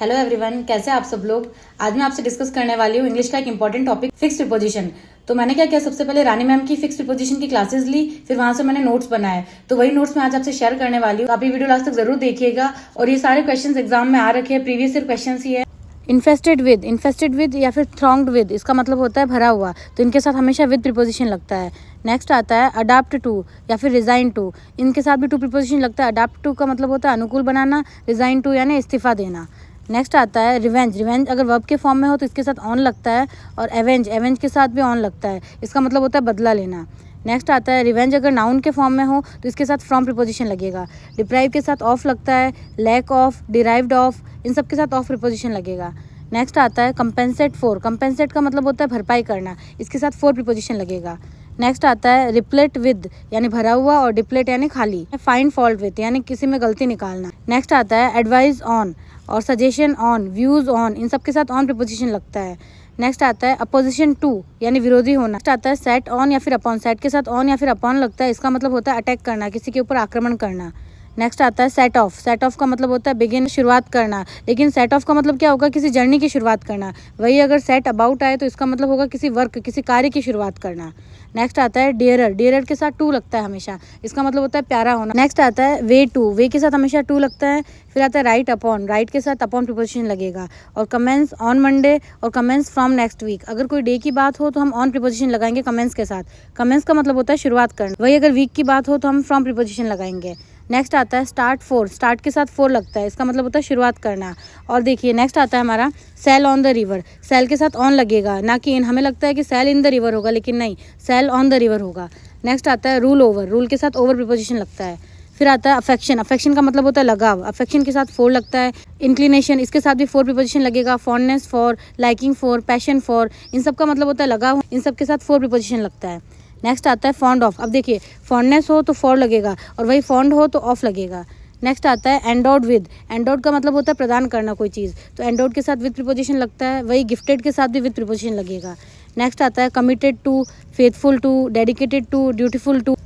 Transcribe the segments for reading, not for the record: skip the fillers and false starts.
Hello everyone, कैसे आप सब लोग। आज मैं आपसे डिस्कस करने वाली हूँ इंग्लिश का एक इंपॉर्टेंट टॉपिक, फिक्स प्रीपोजिशन। तो मैंने क्या किया, सबसे पहले रानी मैम की फिक्स प्रीपोजिशन की क्लासेस ली, फिर वहां से मैंने नोट्स बनाए। तो वही नोट्स मैं आज आपसे शेयर करने वाली हूँ। आप ये वीडियो लास्ट तक जरूर देखिएगा। और ये सारे क्वेश्चन एग्जाम में आ रखे हैं, प्रीवियस ईयर क्वेश्चन ही है। इन्फेस्टेड विद या फिर थ्रॉन्ग्ड विद, इसका मतलब होता है भरा हुआ, तो इनके साथ हमेशा विद प्रीपोजिशन लगता है। नेक्स्ट आता है अडाप्ट टू या फिर रिजाइन टू, इनके साथ भी टू प्रीपोजिशन लगता है। अडाप्ट टू का मतलब होता है अनुकूल बनाना, रिजाइन टू यानी इस्तीफा देना। नेक्स्ट आता है रिवेंज अगर वर्ब के फॉर्म में हो तो इसके साथ ऑन लगता है, और एवेंज के साथ भी ऑन लगता है, इसका मतलब होता है बदला लेना। नेक्स्ट आता है रिवेंज अगर नाउन के फॉर्म में हो तो इसके साथ फ्रॉम प्रीपोजिशन लगेगा। डिप्राइव के साथ ऑफ लगता है, लैक ऑफ, डिराइव्ड ऑफ, इन सब के साथ ऑफ प्रीपोजिशन लगेगा। नेक्स्ट आता है कंपेंसेट का मतलब होता है भरपाई करना, इसके साथ फोर प्रीपोजिशन लगेगा। नेक्स्ट आता है रिप्लेट विद यानी भरा हुआ, और डिप्लेट यानी खाली। फाइंड फॉल्ट विद यानी किसी में गलती निकालना। नेक्स्ट आता है एडवाइज ऑन और सजेशन ऑन, व्यूज ऑन, इन सब के साथ ऑन प्रीपोजिशन लगता है। नेक्स्ट आता है अपोजिशन टू यानी विरोधी होना। नेक्स्ट आता है सेट ऑन या फिर अपॉन, सेट के साथ ऑन या फिर अपॉन लगता है, इसका मतलब होता है अटैक करना, किसी के ऊपर आक्रमण करना। नेक्स्ट आता है सेट ऑफ का मतलब होता है बिगिन, शुरुआत करना। लेकिन सेट ऑफ का मतलब क्या होगा, किसी जर्नी की शुरुआत करना। वही अगर सेट अबाउट आए तो इसका मतलब होगा किसी वर्क, किसी कार्य की शुरुआत करना। नेक्स्ट आता है डियरर के साथ टू लगता है हमेशा, इसका मतलब होता है प्यारा होना। नेक्स्ट आता है वे के साथ हमेशा टू लगता है। फिर आता है राइट अपॉन, राइट के साथ अपॉन प्रीपोजिशन लगेगा। और कमेंस ऑन मंडे और कमेंस फ्रॉम नेक्स्ट वीक, अगर कोई डे की बात हो तो हम ऑन प्रीपोजिशन लगाएंगे कमेंस के साथ। कमेंस का मतलब होता है शुरुआत करना। वही अगर वीक की बात हो तो हम फ्रॉम प्रीपोजिशन लगाएंगे। नेक्स्ट आता है स्टार्ट के साथ फोर लगता है, इसका मतलब होता है शुरुआत करना। और देखिए नेक्स्ट आता है हमारा sail on the river, sail के साथ ऑन लगेगा, ना कि इन। हमें लगता है कि सेल इन द रिवर होगा, लेकिन नहीं, सेल ऑन द रिवर होगा। नेक्स्ट आता है रूल के साथ ओवर प्रीपोजिशन लगता है। फिर आता है अफेक्शन का मतलब होता है लगाव, अफेक्शन के साथ फोर लगता है। इंक्लिनेशन, इसके साथ भी फोर प्रीपोजिशन लगेगा। Fondness for, liking for, passion for, इन सब का मतलब होता है लगाव, इन सब के साथ फोर प्रीपोजिशन लगता है। नेक्स्ट आता है फॉन्ड ऑफ, अब देखिए फॉन्डनेस हो तो फॉर लगेगा, और वही फॉन्ड हो तो ऑफ लगेगा। नेक्स्ट आता है एंडोड का मतलब होता है प्रदान करना कोई चीज़, तो एंडोड के साथ विद प्रीपोजिशन लगता है। वही गिफ्टेड के साथ भी विद प्रीपोजिशन लगेगा। नेक्स्ट आता है committed to, faithful to, dedicated to, dutiful to,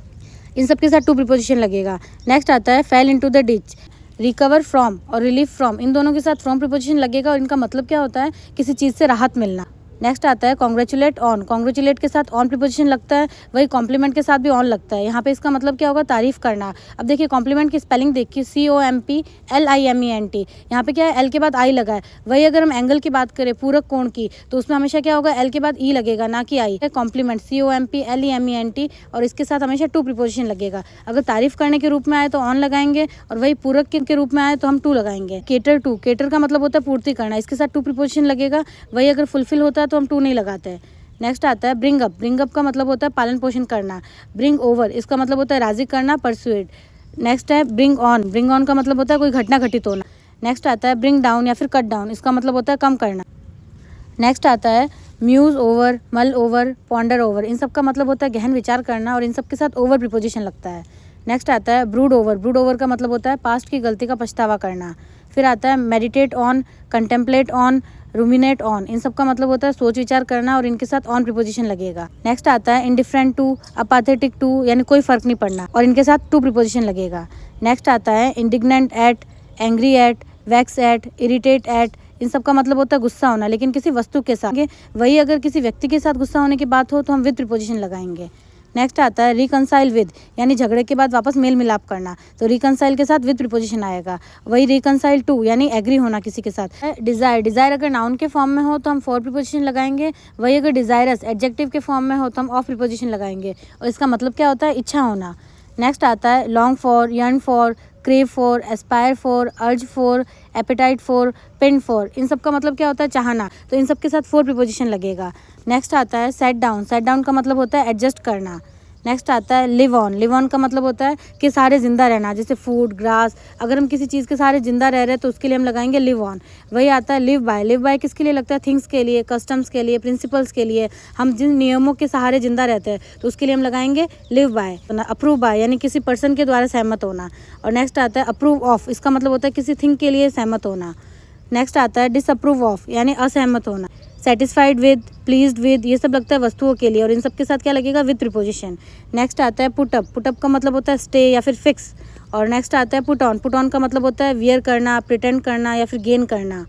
इन सब के साथ टू प्रीपोजिशन लगेगा। नेक्स्ट आता है fell into the ditch, recover from और रिलीफ फ्रॉम, इन दोनों के साथ फ्रॉम प्रीपोजिशन लगेगा, और इनका मतलब क्या होता है, किसी चीज़ से राहत मिलना। नेक्स्ट आता है कॉन्ग्रेचुलेट के साथ ऑन प्रीपोजिशन लगता है। वही कॉम्प्लीमेंट के साथ भी ऑन लगता है। यहाँ पे इसका मतलब क्या होगा, तारीफ करना। अब देखिए कॉम्प्लीमेंट की स्पेलिंग देखिए, COMPLIMENT, यहाँ पे क्या है, एल के बाद आई लगा है। वही अगर हम एंगल की बात करें, पूरक कोण की, तो उसमें हमेशा क्या होगा, एल के बाद ई लगेगा, ना कि आई। कॉम्प्लीमेंट COMPLEMENT, और इसके साथ हमेशा टू प्रीपोजिशन लगेगा। अगर तारीफ करने के रूप में आए तो ऑन लगाएंगे, और वही पूरक के रूप में आए तो हम टू लगाएंगे। केटर का मतलब होता है पूर्ति करना, इसके साथ टू प्रीपोजिशन लगेगा। वही अगर फुलफिल होता है तो हम टू नहीं लगाते हैं। नेक्स्ट आता है ब्रिंग अप का मतलब होता है पालन पोषण करना। ब्रिंग ओवर, इसका मतलब होता है राजी करना, परसुएड। नेक्स्ट है ब्रिंग ऑन का मतलब होता है कोई घटना घटित होना। नेक्स्ट आता है ब्रिंग डाउन या फिर कट डाउन, इसका मतलब होता है कम करना। नेक्स्ट आता है म्यूज ओवर, मल ओवर, पॉन्डर ओवर, इन सब का मतलब होता है गहन विचार करना, और इन सब के साथ ओवर प्रीपोजिशन लगता है। नेक्स्ट आता है ब्रूड ओवर का मतलब होता है पास्ट की गलती का पछतावा करना। फिर आता है meditate on, contemplate on, ruminate on, इन सब का मतलब होता है सोच विचार करना, और इनके साथ ऑन प्रीपोजिशन लगेगा। नेक्स्ट आता है इंडिफरेंट टू, अपाथेटिक टू, यानी कोई फर्क नहीं पड़ना, और इनके साथ टू प्रीपोजिशन लगेगा। नेक्स्ट आता है indignant at, angry at, vex at, irritate at, इन सब का मतलब होता है गुस्सा होना, लेकिन किसी वस्तु के साथ। वही अगर किसी व्यक्ति के साथ गुस्सा होने की बात हो तो हम विद प्रीपोजिशन लगाएंगे। नेक्स्ट आता है रिकंसाइल विद, यानी झगड़े के बाद वापस मेल मिलाप करना, तो रिकंसाइल के साथ विद प्रीपोजिशन आएगा। वही रिकंसाइल टू यानी एग्री होना किसी के साथ। डिजायर अगर नाउन के फॉर्म में हो तो हम फोर प्रीपोजिशन लगाएंगे। वही अगर डिजायरस एडजेक्टिव के फॉर्म में हो तो हम ऑफ प्रीपोजिशन लगाएंगे, और इसका मतलब क्या होता है, इच्छा होना। नेक्स्ट आता है long for, yearn for, crave for, aspire for, urge for, appetite for, pine for, इन सब का मतलब क्या होता है, चाहना, तो इन सब के साथ फोर प्रीपोजिशन लगेगा। नेक्स्ट आता है सेट डाउन का मतलब होता है एडजस्ट करना। नेक्स्ट आता है लिव ऑन का मतलब होता है कि सारे जिंदा रहना, जैसे फूड, ग्रास, अगर हम किसी चीज़ के सारे जिंदा रह रहे हैं तो उसके लिए हम लगाएंगे लिव ऑन। वही आता है लिव बाय किसके लिए लगता है, थिंग्स के लिए, कस्टम्स के लिए, प्रिंसिपल्स के लिए, हम जिन नियमों के सहारे जिंदा रहते हैं तो उसके लिए हम लगाएंगे लिव बाय। अप्रूव बाय यानी किसी पर्सन के द्वारा सहमत होना। और नेक्स्ट आता है अप्रूव ऑफ, इसका मतलब होता है किसी थिंग के लिए सहमत होना। नेक्स्ट आता है डिसअप्रूव ऑफ यानी असहमत होना। सेटिस्फाइड विद, प्लीज्ड विद, ये सब लगता है वस्तुओं के लिए, और इन सब के साथ क्या लगेगा, विद प्रीपोजिशन। नेक्स्ट आता है पुट अप का मतलब होता है स्टे या फिर फिक्स। और नेक्स्ट आता है पुट ऑन का मतलब होता है वियर करना, प्रिटेंड करना या फिर गेन करना।